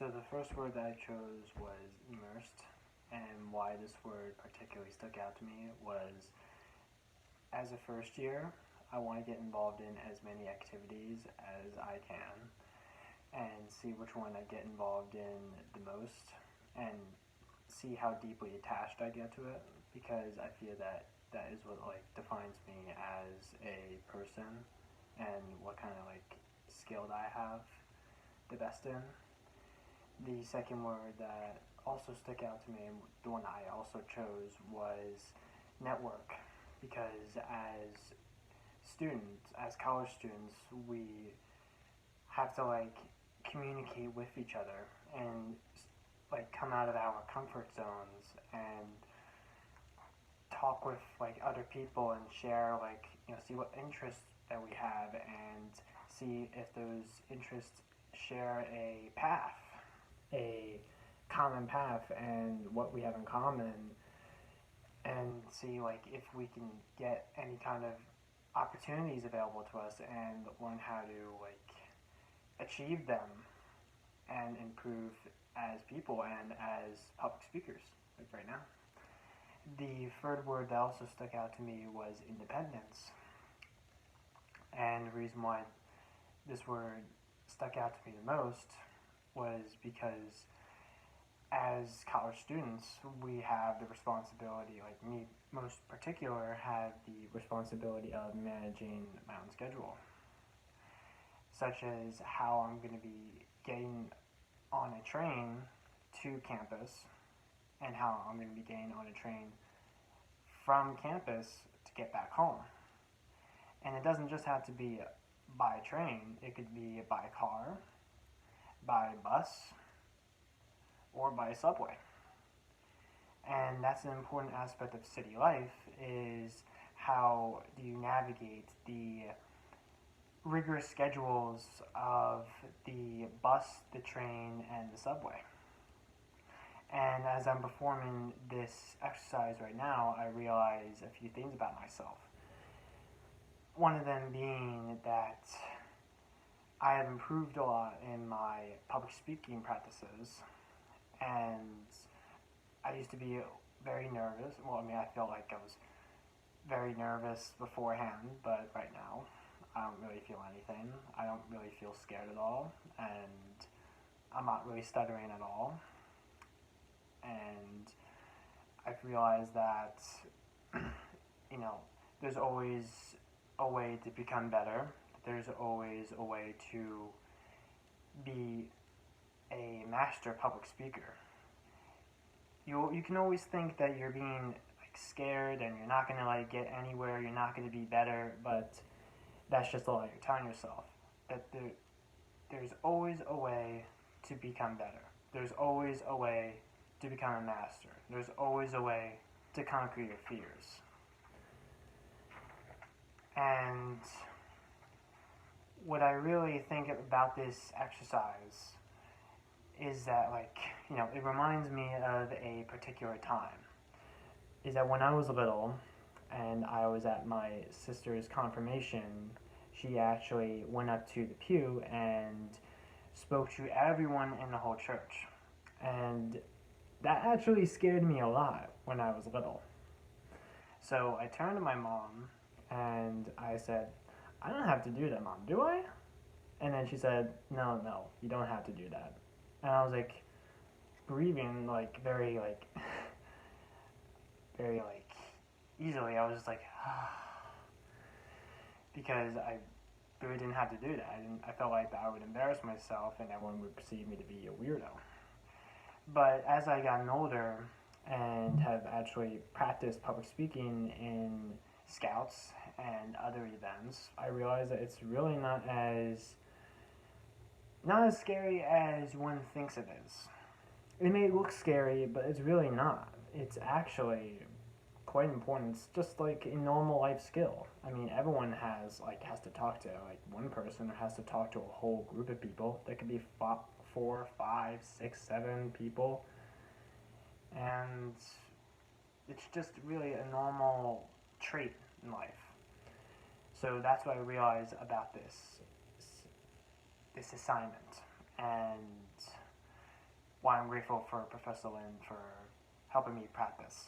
So the first word that I chose was immersed, and why this word particularly stuck out to me was as a first year, I want to get involved in as many activities as I can and see which one I get involved in the most and see how deeply attached I get to it because I feel that that is what defines me as a person and what kind of skill that I have the best in. The second word that also stuck out to me, and the one I also chose, was network. Because as students, as college students, we have to communicate with each other and come out of our comfort zones and talk with other people and share see what interests that we have and see if those interests share a common path and what we have in common and see if we can get any kind of opportunities available to us and learn how to achieve them and improve as people and as public speakers right now. The third word that also stuck out to me was independence. And the reason why this word stuck out to me the most was because as college students, we have the responsibility, like me most particular, had the responsibility of managing my own schedule, such as how I'm going to be getting on a train to campus and how I'm going to be getting on a train from campus to get back home. And it doesn't just have to be by train, it could be by car, by bus, or by subway. And that's an important aspect of city life, is how do you navigate the rigorous schedules of the bus, the train, and the subway. And as I'm performing this exercise right now, I realize a few things about myself. One of them being that I have improved a lot in my public speaking practices, and I used to be very nervous. Well, I mean, I felt like I was very nervous beforehand, but right now I don't really feel anything. I don't really feel scared at all, and I'm not really stuttering at all. And I've realized that, there's always a way to become better. There's always a way to be a master public speaker. You can always think that you're being scared and you're not going to get anywhere, you're not going to be better, but that's just a lie you're telling yourself. That there's always a way to become better. There's always a way to become a master. There's always a way to conquer your fears. And what I really think about this exercise is that it reminds me of a particular time. Is that when I was little and I was at my sister's confirmation, she actually went up to the pew and spoke to everyone in the whole church. And that actually scared me a lot when I was little. So I turned to my mom and I said, "I don't have to do that, Mom, do I?" And then she said, no, you don't have to do that. And I was breathing very very easily. I was just because I really didn't have to do that. I felt like that I would embarrass myself and everyone would perceive me to be a weirdo. But as I gotten older and have actually practiced public speaking in scouts and other events, I realized that it's really not as scary as one thinks it is. It may look scary, but it's really not. It's actually quite important. It's just like a normal life skill. I mean, everyone has to talk to one person or has to talk to a whole group of people. That could be 4, 5, 6, 7 people. And it's just really a normal trait in life. So that's what I realized about this assignment. And why I'm grateful for Professor Lin for helping me practice.